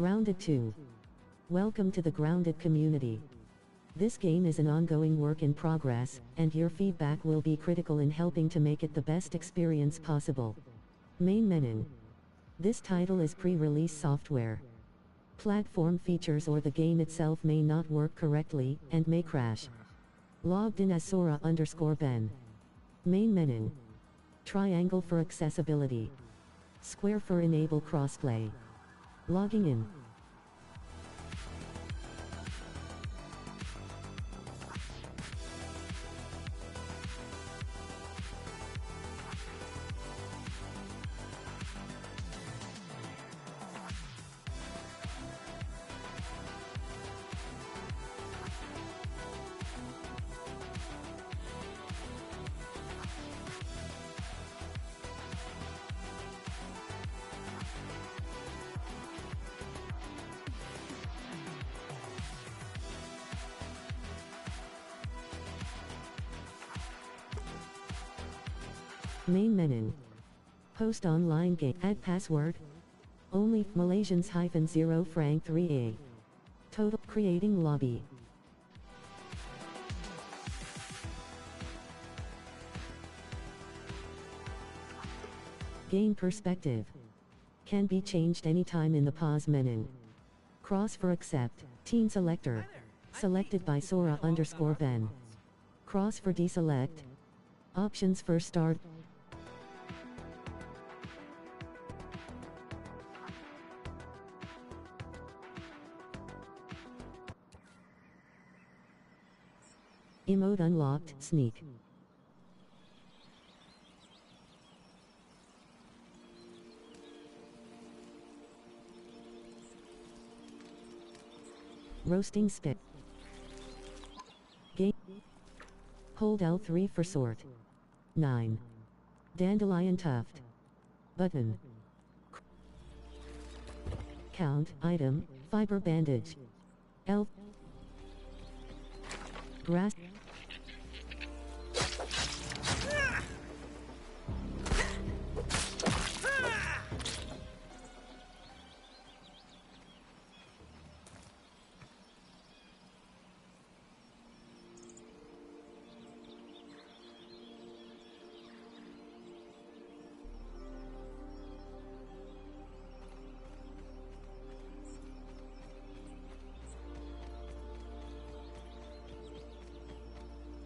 Grounded 2. Welcome to the Grounded community. This game is an ongoing work in progress, and your feedback will be critical in helping to make it the best experience possible. Main menu. This title is pre-release software. Platform features or the game itself may not work correctly, and may crash. Logged in as Sora_Ben. Main menu. Triangle for accessibility. Square for enable crossplay. Logging in. Main menu. Host online game. Add password. Only Malaysians -0 franc 3A. Total creating lobby. Game perspective. Can be changed anytime in the pause menu. Cross for accept. Teen selector. Selected by Sora_Ben. Cross for deselect. Options for start. Emote unlocked, sneak. Roasting spit. Game. Hold L3 for sort. 9. Dandelion tuft. Button. Count, item, fiber bandage. L. Grass.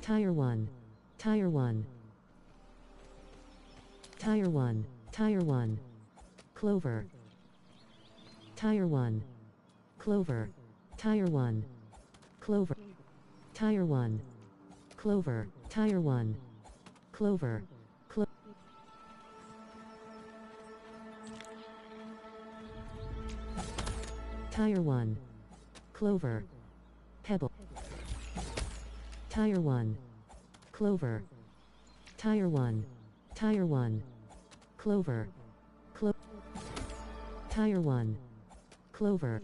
Tire 1. Tire 1. Tire 1. Tire 1. Clover. Tire 1. Clover. Tire 1. Clover. Tire 1. Clover. Tire 1. Clover. Tire 1. Clover. Pebble. Tire 1. Clover. Tire 1. Tire 1. Clover. Tire 1. Clover.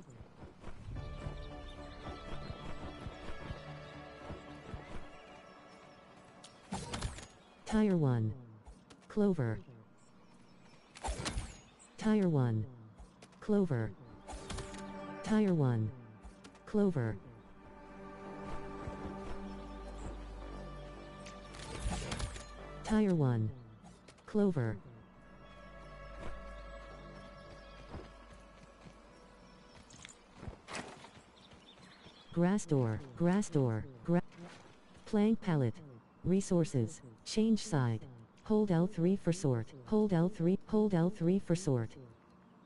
Tire 1. Clover. Tire 1. Clover. Tire 1. Clover. Tire 1. Clover. Grass door. Grass door. Plank pallet. Resources. Change side. Hold L3 for sort. Hold L3. Hold L3 for sort.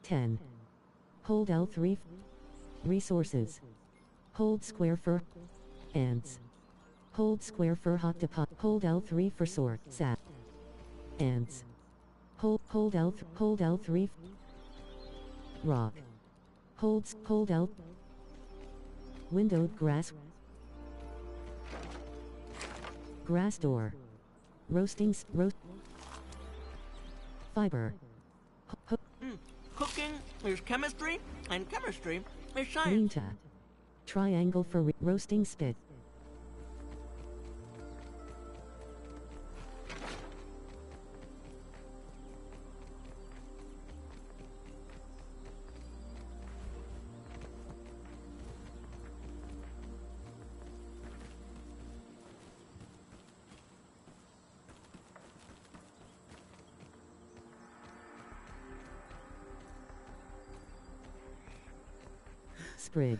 10. Hold L3. Resources. Hold square for ants. Hold square for hot pot. Hold L3 for sort. Sap. Ants. Hold L3. Rock. Hold L. Windowed grass. Grass door. Roasting. Fiber. Cooking is chemistry, and chemistry is science. Linta. Triangle for roasting spit. Sprig.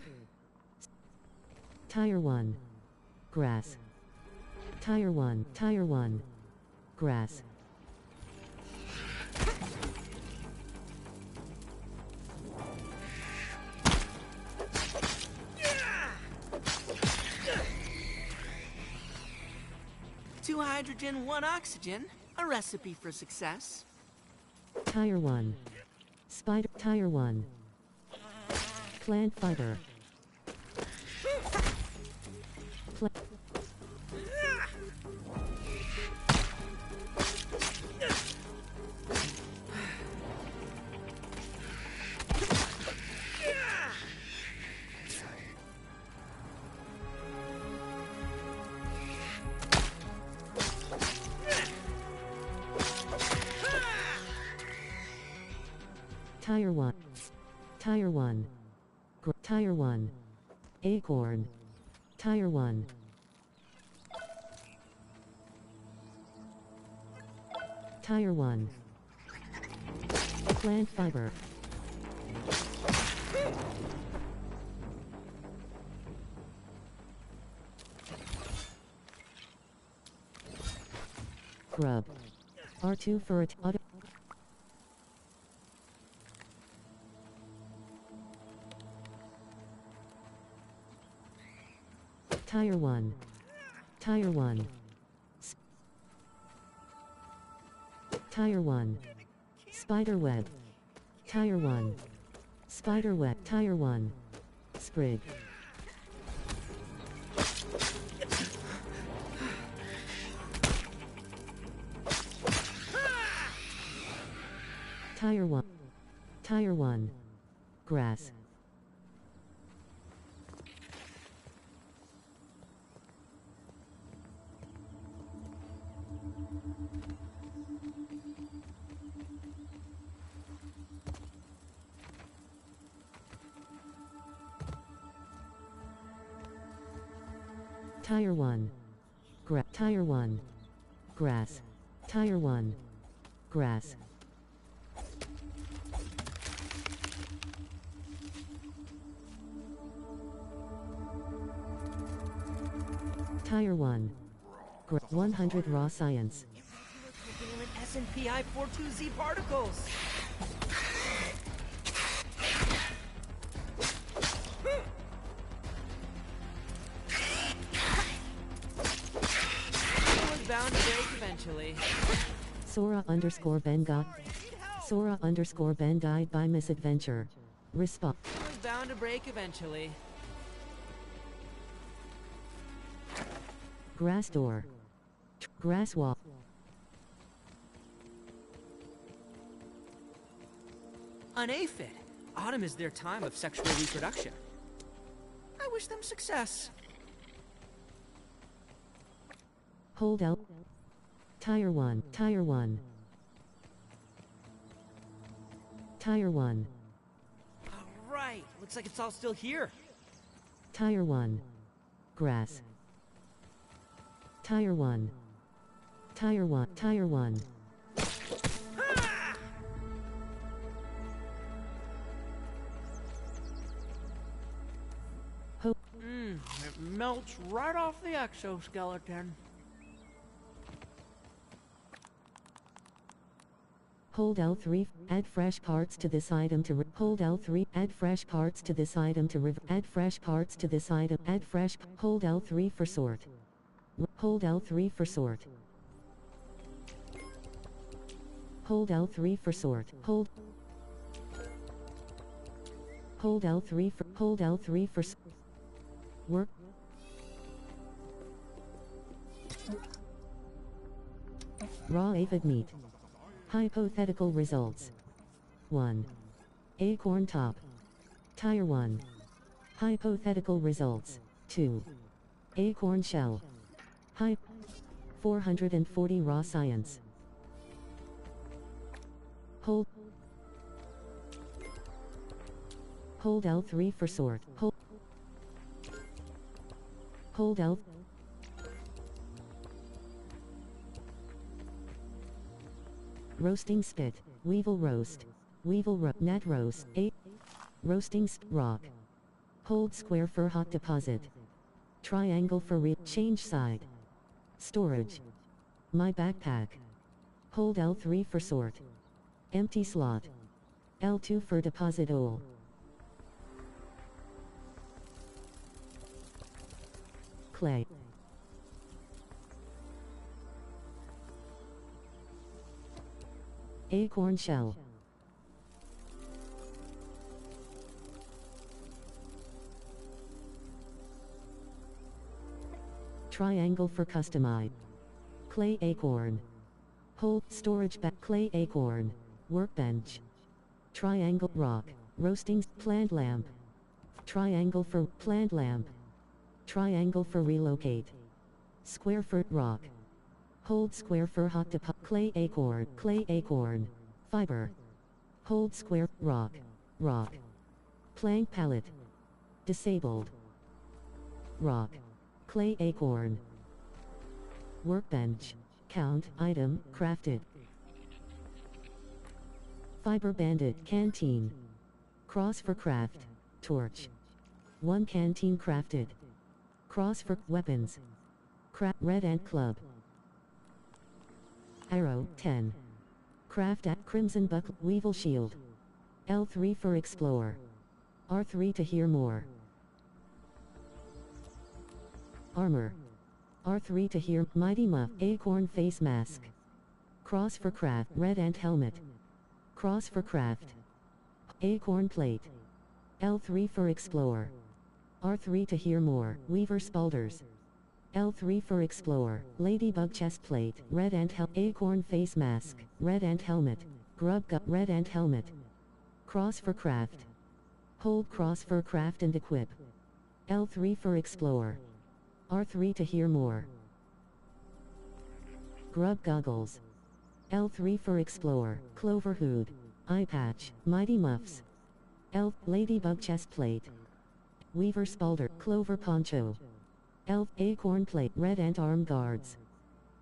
Tire 1. Grass. Tire 1. Tire 1. Grass. Two hydrogen, one oxygen. A recipe for success. Tire 1. Spider. Tire 1. Plant fiber. Pla Tire 1. Tire 1. Tire 1. Acorn. Tire 1. Tire 1. Plant fiber. Grub. R2 for it. Auto. Tire 1. Tire 1. Tire 1. Spider web. Tire 1. Spider web. Tire 1. Sprig. Tire 1. Tire 1. Grass. Tire 1. Tire 1. Grass. Tire 1. Grass. Tire 1. 100 raw science. SNPI 42Z particles. Bound to break eventually. Sora underscore Ben got. Sora underscore Ben died by misadventure. Response. Bound to break eventually. Grass door. Grass wall. An aphid. Autumn is their time of sexual reproduction. I wish them success. Hold out. Tire 1. Tire 1. Tire 1. Alright, looks like it's all still here. Tire 1. Grass. Tire 1. Tire 1. Tire 1. It melts right off the exoskeleton. Hold L3. Add fresh parts to this item to hold L3. Add fresh parts to this item to add fresh parts to this item. Add fresh. Hold L3 for sort. Hold L3 for sort. Hold L3 for sort. Hold L3 for hold L3 for work. Raw aphid meat. Hypothetical results. 1. Acorn top. Tire 1. Hypothetical results. 2. Acorn shell. 440 raw science. Hold L3 for sort. Hold L. Roasting spit. Weevil roast. Weevil nat roast. 8. Roasting rock. Hold square for hot deposit. Triangle for change side. Storage. My backpack. Hold L3 for sort. Empty slot. L2 for deposit all. Clay. Acorn shell. Triangle for customize. Clay acorn. Hold storage back clay acorn. Workbench. Triangle rock. Roasting plant lamp. Triangle for plant lamp. Triangle for relocate. Square for rock. Hold square for hot deposit. Clay acorn. Fiber. Hold square rock. Rock. Plank pallet. Disabled. Rock. Clay acorn. Workbench. Count item crafted. Fiber bandit canteen. Cross for craft. Torch. 1 canteen crafted. Cross for weapons. Red Ant Club. Arrow 10. Craft at Crimson Buckle Weevil Shield. L3 for explore. R3 to hear more. Armor. R3 to hear Mighty Muff Acorn face mask. Cross for craft Red Ant helmet. Cross for craft. Acorn plate. L3 for explore. R3 to hear more Weaver spalders. L3 for explore. Ladybug chest plate. Red Ant Acorn face mask. Red Ant helmet. Grub gut Red Ant helmet. Cross for craft. Hold cross for craft and equip. L3 for explore. R3 to hear more. Grub goggles. L3 for explore. Clover hood. Eye patch. Mighty muffs. Ladybug chest plate. Weaver spalder. Clover poncho. Acorn plate. Red Ant arm guards.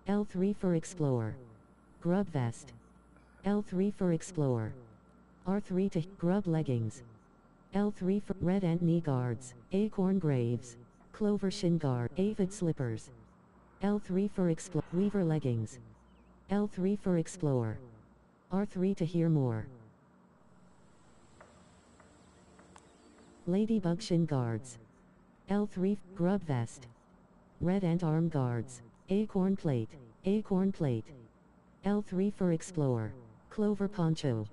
L3 for explore. Grub vest. L3 for explore. R3 to grub leggings. L3 for Red Ant knee guards. Acorn graves. Clover shin guard. Aphid slippers. L3 for explore. Weaver leggings. L3 for explore. R3 to hear more. Ladybug shin guards. L3 grub vest. Red Ant arm guards. Acorn plate. Acorn plate. L3 for explore. Clover poncho.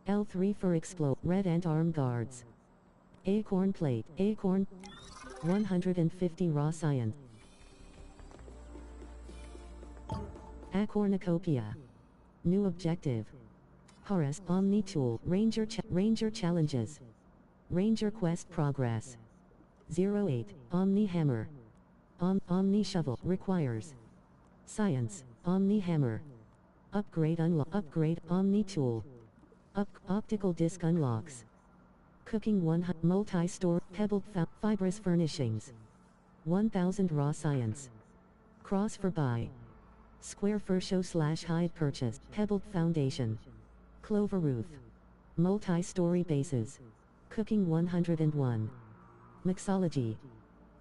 L3 for explore. Red Ant arm guards. Acorn plate. Acorn. 150 raw science. Acornucopia. New objective. Horus Omni Tool. Ranger challenges. Ranger quest progress. 08. Omni hammer. Omni shovel requires. Science. Omni hammer. Upgrade unlock. Upgrade Omni tool. Optical disc unlocks. Cooking 100 multi-store pebbled fibrous furnishings. 1000 raw science. Cross for buy. Square fur show / hide purchase. Pebbled foundation. Clover roof. Multi-story bases. Cooking 101. Mixology.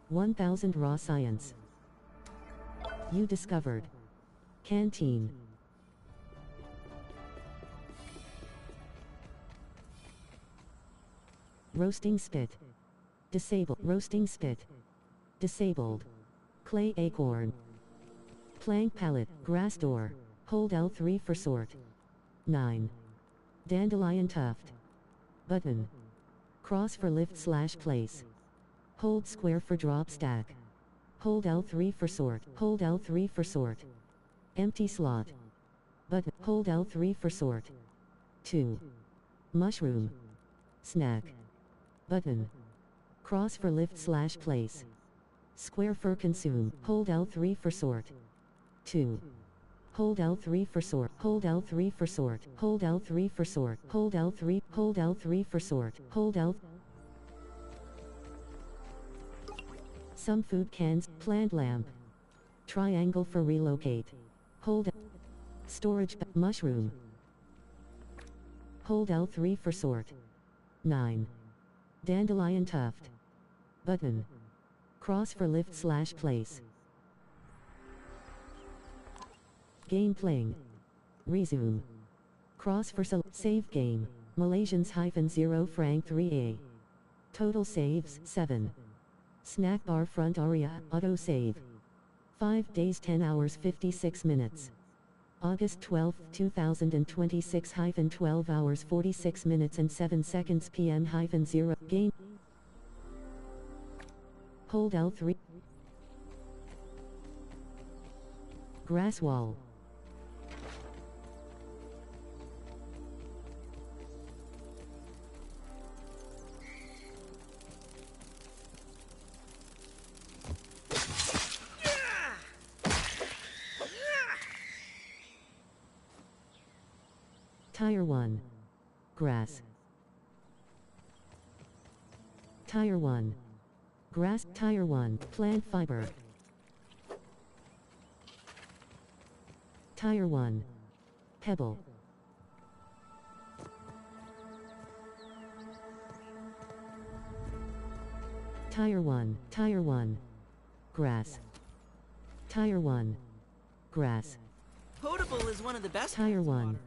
1000 raw science. You discovered. Canteen. Roasting spit. Disabled. Roasting spit. Disabled. Clay acorn. Plank pallet. Grass door. Hold L3 for sort. 9. Dandelion tuft. Button. Cross for lift / place. Hold square for drop stack. Hold L3 for sort. Hold L3 for sort. Empty slot. Button. Hold L3 for sort. 2. Mushroom. Snack. Button. Cross for lift / place. Square for consume. Hold L3 for sort. 2. Hold L3 for sort. Hold L3 for sort. Hold L3 for sort. Hold L3. Hold L3 for sort. Hold L. Some food cans. Plant lamp. Triangle for relocate. Hold. Storage. Mushroom. Hold L3 for sort. 9. Dandelion tuft. Button. Cross for lift / place. Game playing. Resume. Cross for save game. Malaysians -0 franc 3A. Total saves 7. Snack bar front aria auto save. 5 days 10 hours 56 minutes. August 12, 2026 -12 hours 46 minutes and 7 seconds PM-0 game. Hold L3. Grass wall. Tire 1. Grass. Tire 1. Grass. Tire 1. Plant fiber. Tire 1. Pebble. Tire 1. Tire 1. Grass. Tire 1. Grass. Potable is one of the best. Tire 1.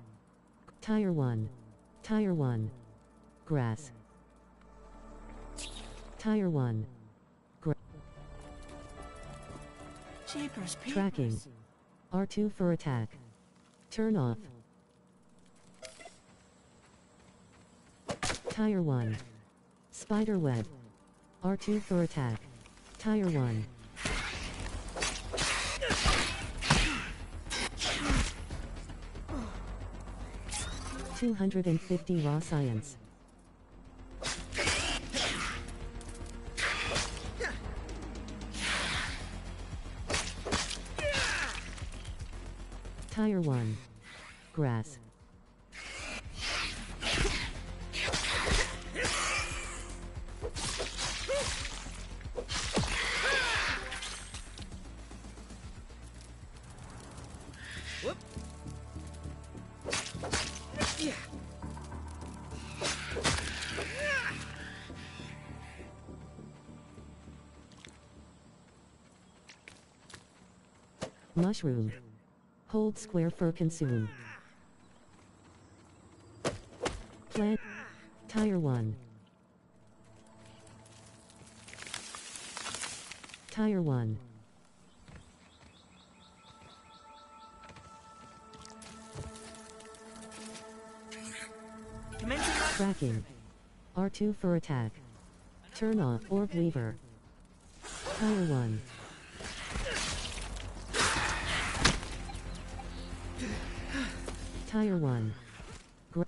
Tire 1. Tire 1. Grass. Tire 1. Jeepers peepers. Tracking. R2 for attack. Turn off. Tire 1. Spider web. R2 for attack. Tire 1. $250 raw science. Tire 1. Grass. Whoop. Yeah. Mushroom. Hold square for consume. Plant. Tire 1. Tire 1. Commencing Tracking. R2 for attack. Turn off orb weaver. Tire 1. Tire 1.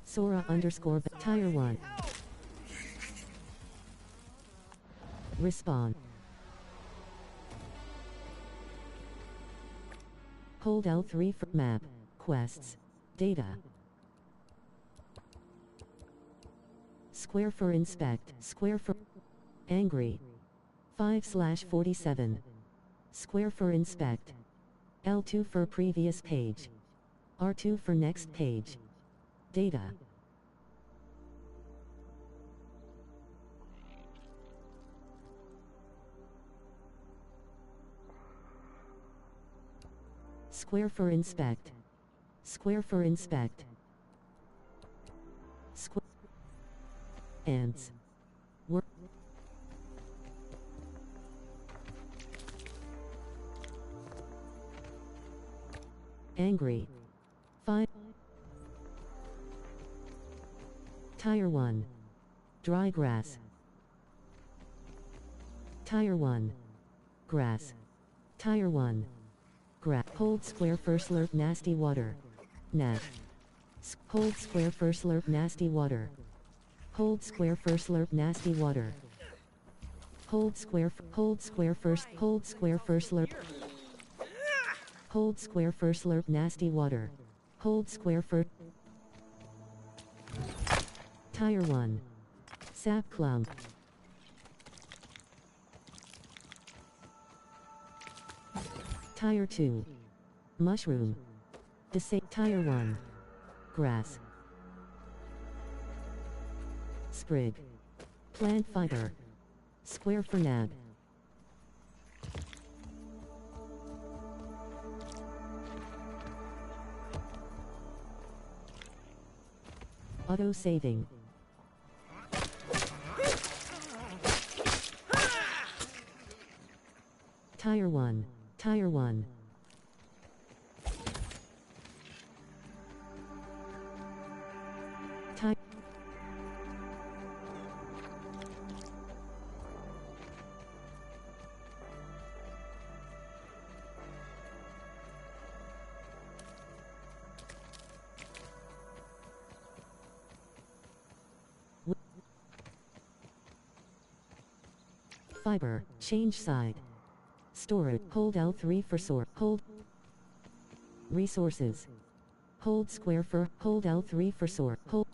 Sora _ Tire 1. Respawn. Hold L3 for map, quests, data. Square for inspect, square for angry. 5/47. Square for inspect. L2 for previous page. R2 for next page. Data. Square for inspect. Square for inspect. Square. Ants. Work. Angry. 5. Tire 1. Dry grass. Tire 1. Grass. Tire 1. Grass. Hold square for slurp nasty water. Nat. Hold square for slurp nasty water. Hold square for slurp nasty water. Hold square first. Hold square for slurp. Hold square for slurp nasty water. Hold square for Tire 1. Sap clump. Tire 2. Mushroom. Tire 1. Grass. Sprig. Plant fiber. Square for nab. Auto saving. Tire 1. Tire 1. Tire. Fiber, change side. Storage, hold L3 for sort, hold. Resources. Hold square for, hold L3 for sort, hold.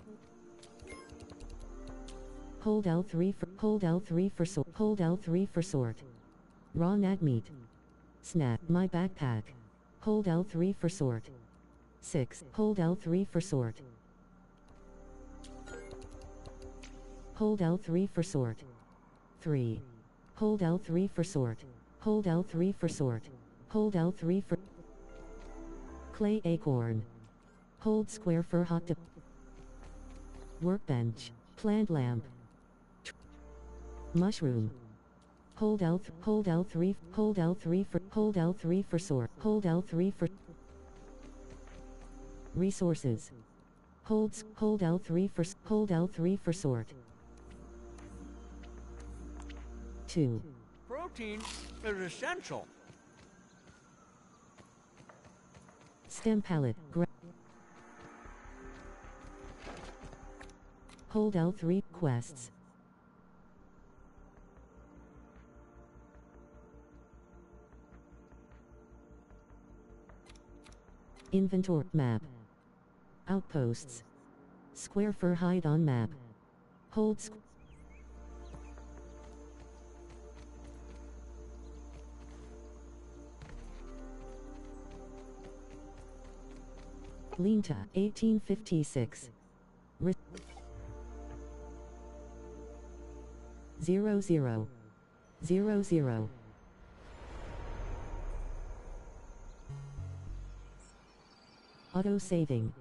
Hold L3 for sort, hold L3 for sort. Raw nag meat. Snap, my backpack. Hold L3 for sort. 6, hold L3 for sort. Hold L3 for sort. 3. Hold L3 for sort. Hold L3 for sort. Hold L3 for clay acorn. Hold square for hot dip. Workbench. Plant lamp. Mushroom. Hold L3 for sort. Hold L3 for resources. Hold L3 for sort. 2. Protein is essential. Stem palette. Hold L3 quests. Inventory map. Outposts. Square for hide on map. Hold Linta, 1856. 00. 00. Auto saving.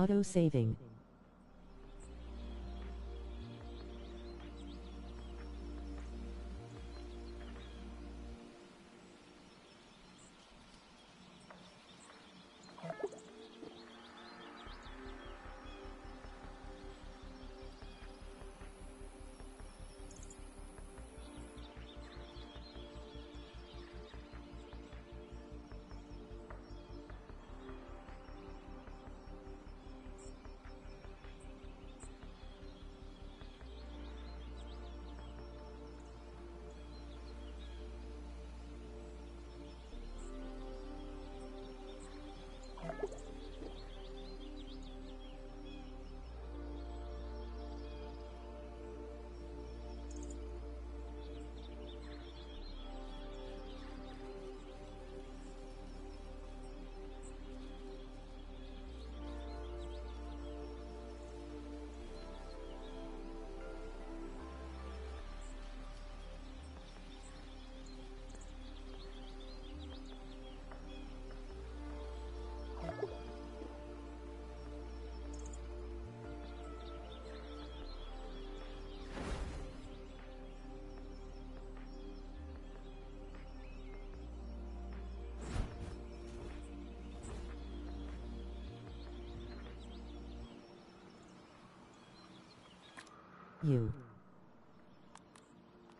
Auto-saving. U.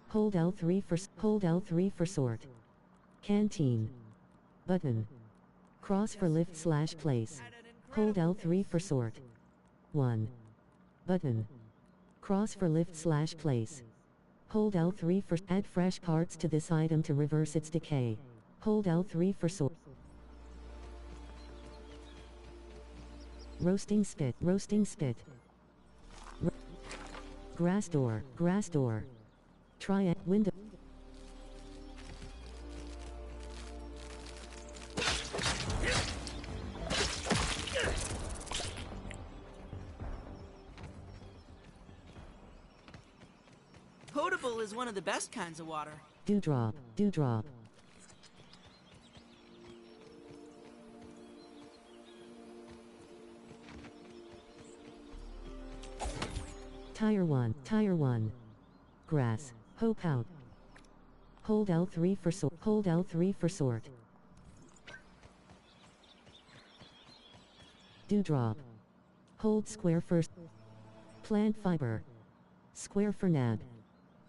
Hold L3 for sort. Canteen. Button. Cross for lift / place. Hold L3 for sort. 1. Button. Cross for lift / place. Hold L3 for add fresh parts to this item to reverse its decay. Hold L3 for sort. Roasting spit. Grass door. Try window. Potable is one of the best kinds of water. Dewdrop. Tire 1. Grass. Hope out. Hold L3 for sort. Dewdrop. Hold square first. Plant fiber. Square for nab.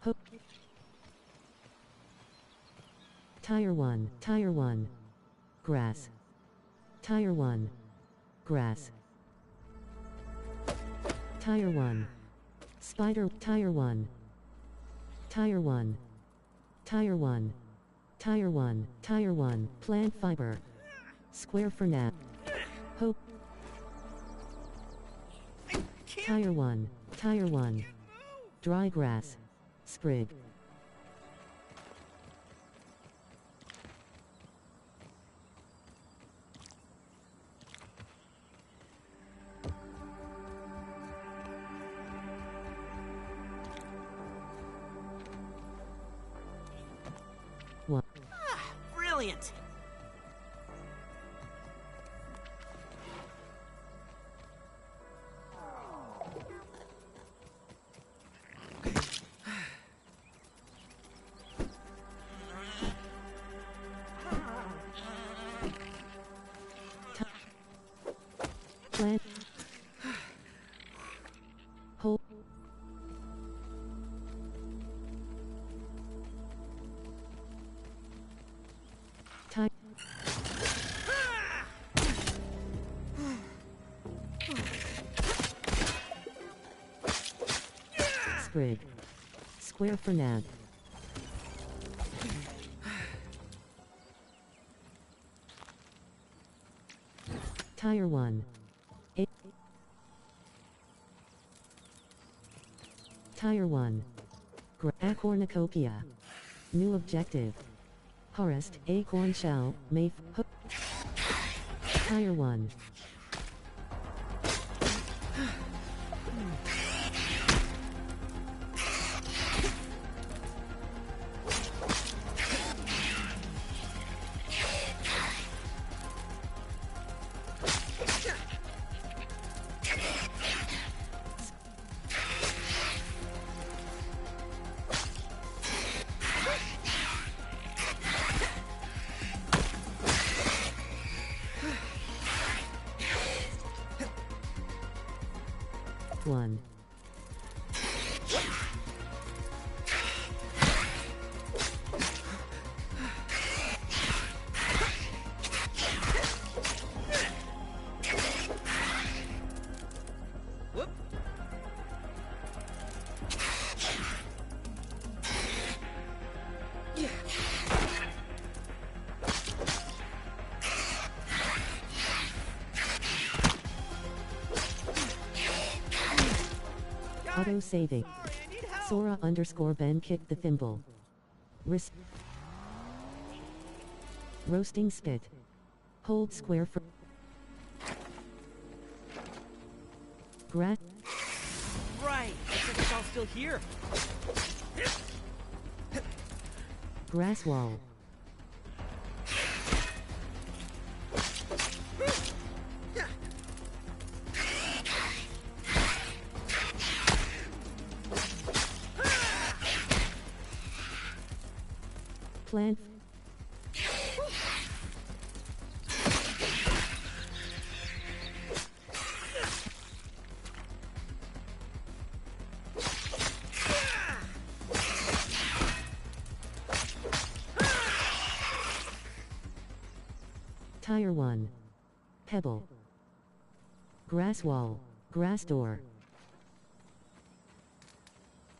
Hook. Tire 1. Grass. Tire 1. Grass. Tire 1. Spider. Tire 1. Tire 1. Plant fiber. Square for nap. Hope. Tire 1. Dry grass. Sprig. Brilliant. Plant. Hold. Time. Sprig. Square for nab. Tire 1. Tire 1. Acornucopia. New objective. Harvest acorn shell. Hook. Tire 1. 1. Whoop. Auto saving. Sorry, I need help. Sora underscore Ben kicked the thimble. Roasting spit. Hold square for grass. Right. Looks like it's all still here. Grass wall. Plant. Tire 1. Pebble. Grass wall. Grass door.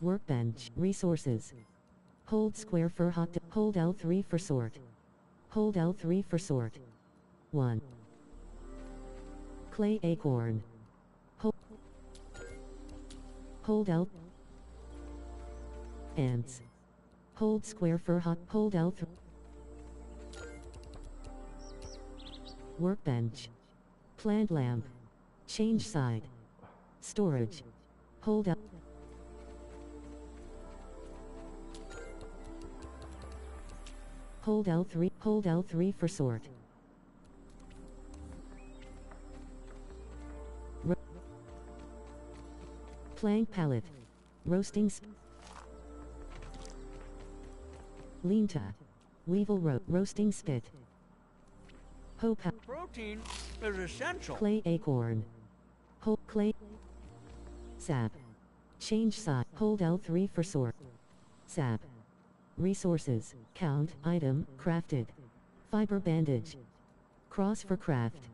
Workbench. Resources. Hold square for hot. Hold L3 for sort. Hold L3 for sort. 1. Clay acorn. Hold L. Ants. Hold square for hot. Hold L3. Workbench. Plant lamp. Change side. Storage. Hold L. Hold L3. Hold L3 for sort. Plank pallet. Roasting Linta. Weevil roasting spit. Protein is essential. Clay acorn. Hold clay. Sap. Change side. Hold L3 for sort. Sap. Resources. Count. Item. Crafted. Fiber bandage. Cross for craft.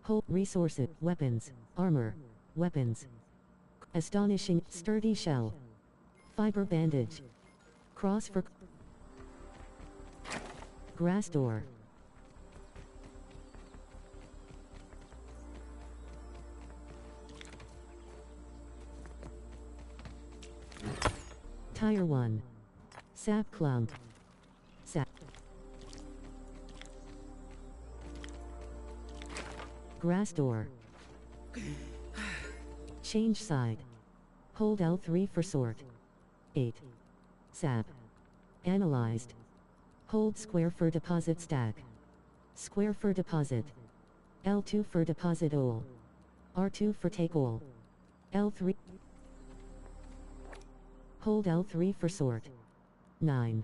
Hold. Resources. Weapons. Armor. Weapons. Astonishing. Sturdy shell. Fiber bandage. Cross for grass door. Tire 1. Sap clunk. Sap. Grass door. Change side. Hold L3 for sort. 8. Sap. Analyzed. Hold square for deposit stack. Square for deposit. L2 for deposit all. R2 for take all. L3. Hold L3 for sort. 9.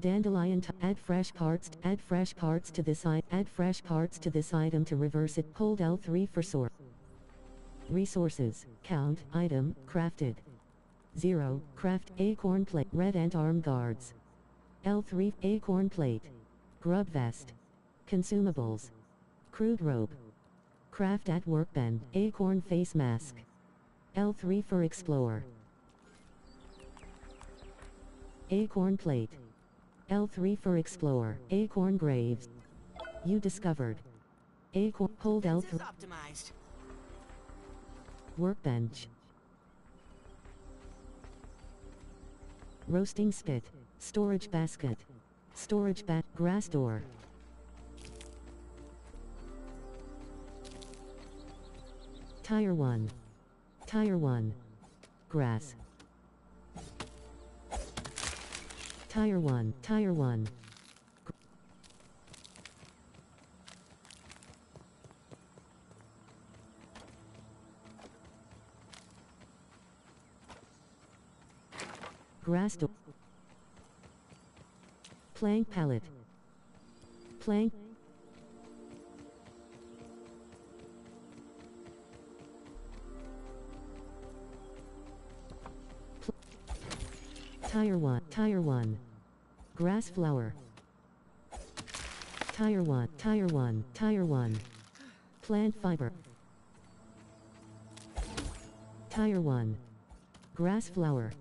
Dandelion. Add fresh parts. Add fresh parts to this item. Add fresh parts to this item to reverse it. Hold L3 for sort. Resources. Count. Item. Crafted. 0. Craft. Acorn plate. Red ant arm guards. L3. Acorn plate. Grub vest. Consumables. Crude rope. Craft at workbench. Acorn face mask. L3 for explore. Acorn plate. L3 for explore. Acorn graves. You discovered. Acorn. Hold L3. Optimized. Workbench. Roasting spit. Storage basket. Storage grass door. Tire 1. Tire 1. Grass. Tire 1. Tire 1. Grass door. Plank pallet. Plank. Tire 1. Grass flower. Tire 1. Tire 1. Plant fiber. Tire 1. Grass flower.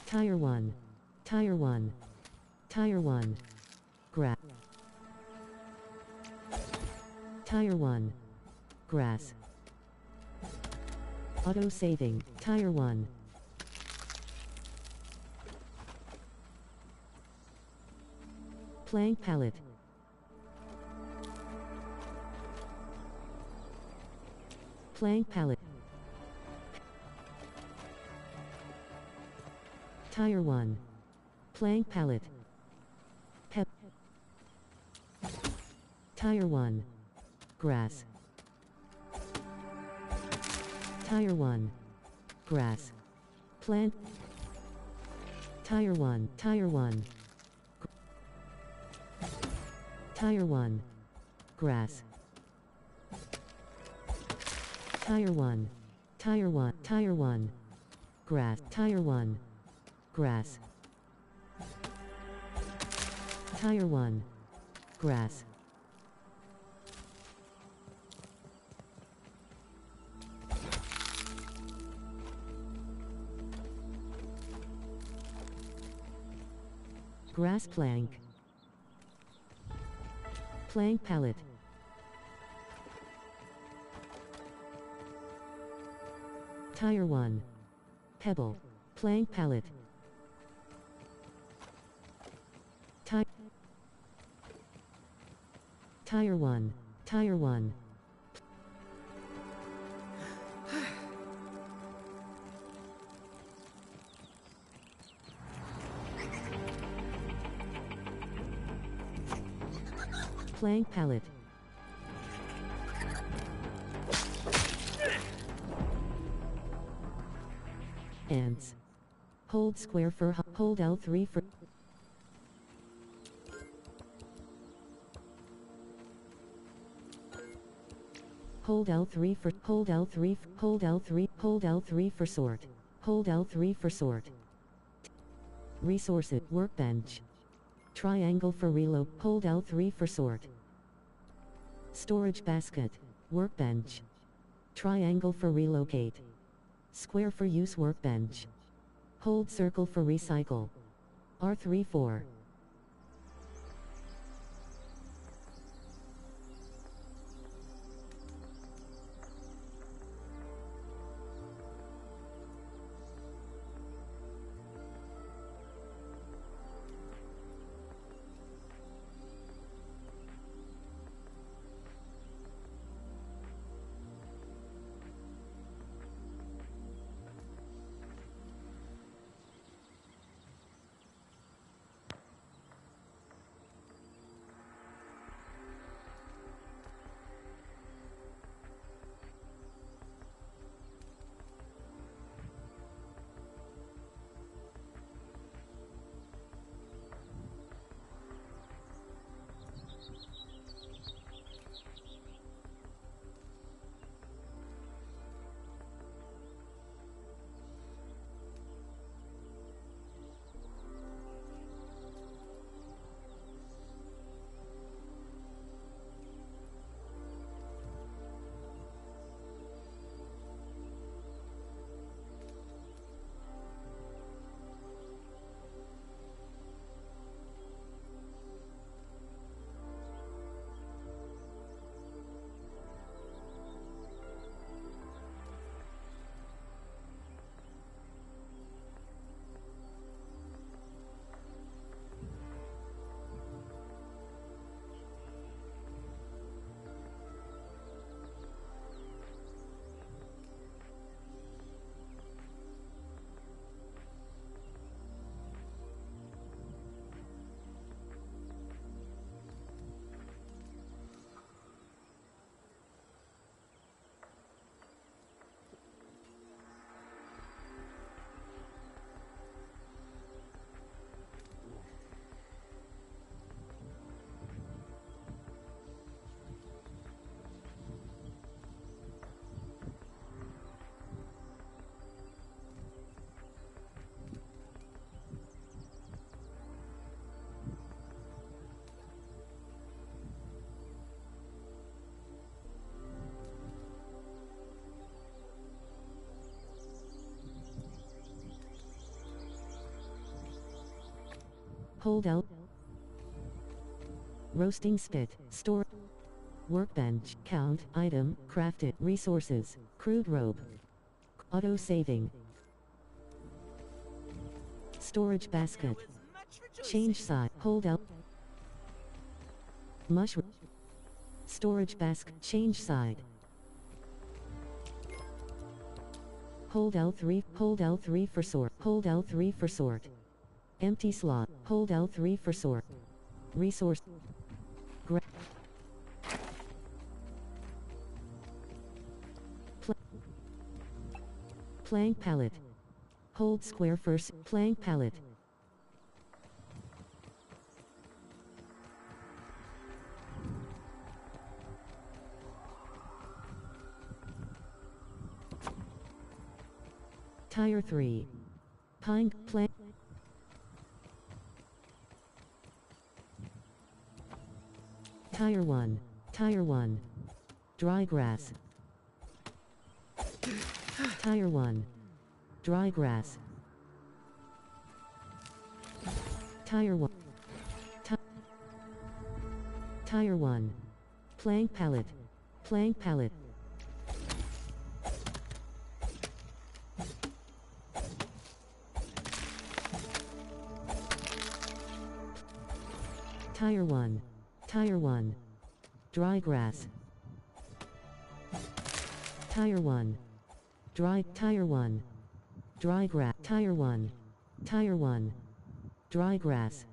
Tire 1. Tire 1. Tire 1. Grass. Tire 1. Grass. Auto saving. Tire 1. Plank pallet. Plank pallet. Tire 1. Plank pallet. Pep. Tire 1. Grass. Tire 1. Grass. Plant. Tire 1. Tire 1. Tire 1. Grass. Tire 1. Tire 1. Tire 1. Grass. Tire 1. Grass. Tire 1. Grass. Grass plank. Plank pallet. Tire 1. Pebble. Plank pallet. Tire 1. Tire 1. Plank pallet. Ants. Hold square for hold L3 for hold L3 for hold L3 hold L3 hold L3 for sort. Hold L3 for sort. Resources workbench. Triangle for reload. Hold L3 for sort. Storage basket. Workbench. Triangle for relocate. Square for use workbench. Hold circle for recycle. R3 4. Hold L. Roasting spit. Store. Workbench. Count. Item. Crafted. Resources. Crude rope. Auto saving. Storage basket. Change side. Hold L. Mushroom. Storage basket. Change side. Hold L3. Hold L3 for sort. Hold L3 for sort. Empty slot. Hold L3 for sort. Resource. Plank pallet. Hold square first. Plank pallet. Tire 3. Pine plank. Tire 1. Tire 1. Dry grass. Tire 1. Dry grass. Tire 1. Tire 1. Plank pallet. Plank pallet. Tire 1. Tire 1. Dry grass. Tire 1. Dry. Tire 1. Dry grass. Tire 1. Tire 1. Dry grass.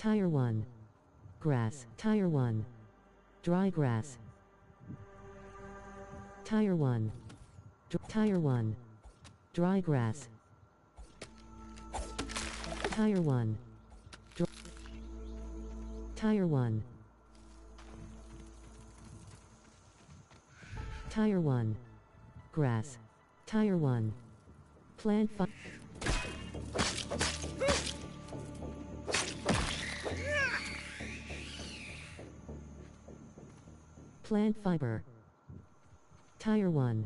Tire 1. Grass. Tire 1. Dry grass. Tire 1. Tire 1. Dry grass. Tire 1. Tire 1. Tire 1. Grass. Tire 1. Plant fi- Plant fiber. Tire 1.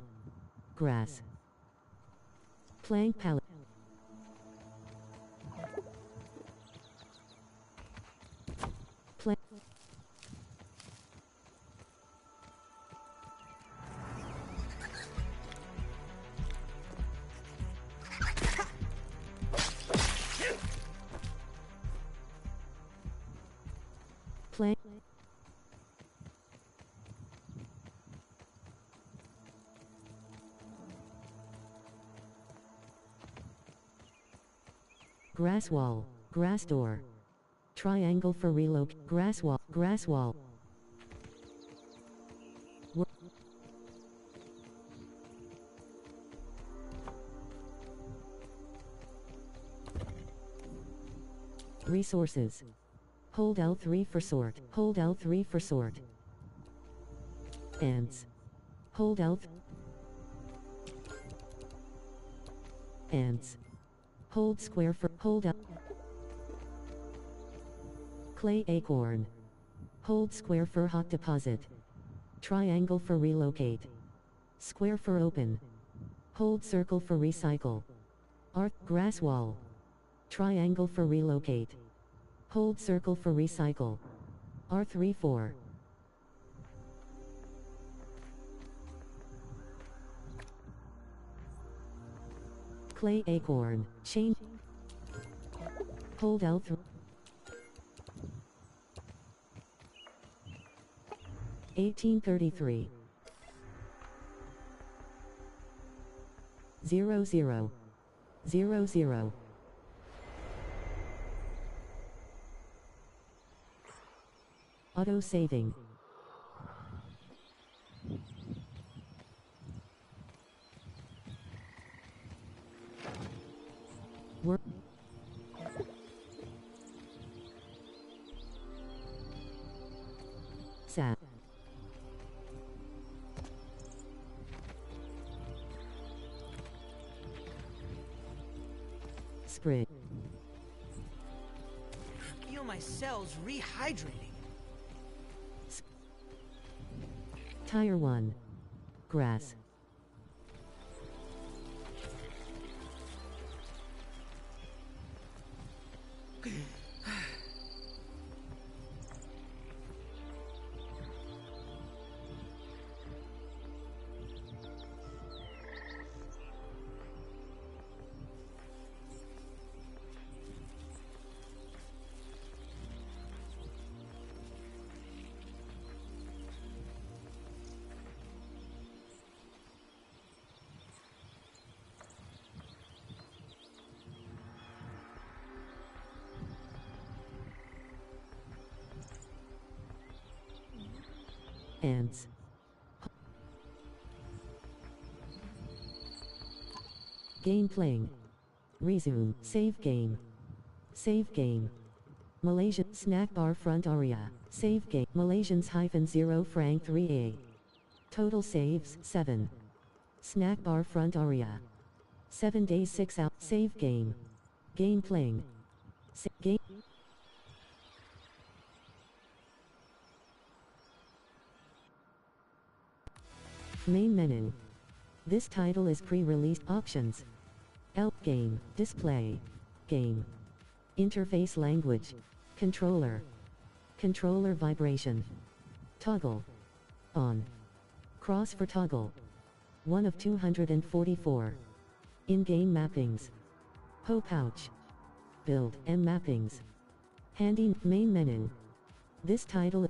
Grass. Plank pallet. Plant. Plant. Grass wall. Grass door. Triangle for relocate. Grass wall. Grass wall. Resources. Hold L3 for sort. Hold L3 for sort. Ants. Hold L. Ants. Hold square for hold L. Clay acorn. Hold square for hot deposit. Triangle for relocate. Square for open. Hold circle for recycle. Arc grass wall. Triangle for relocate. Hold circle for recycle. R3 4. Clay acorn. Chain. Hold L3. 1833. 00. 00. Auto saving. Work. Sap. feel my cells rehydrating. Tire 1. Grass. Ants. Game playing. Resume. Save game. Save game. Malaysia. Snack bar front area. Save game. Malaysians -0 franc 3A. Total saves 7. Snack bar front area. 7 days 6 out. Save game. Game playing. Game. Main menu. This title is pre-released. Options. Help game. Display. Game. Interface language. Controller. Controller vibration. Toggle. On. Cross for toggle. 1 of 244. In-game mappings. Ho pouch. Build M mappings. Handy main menu. This title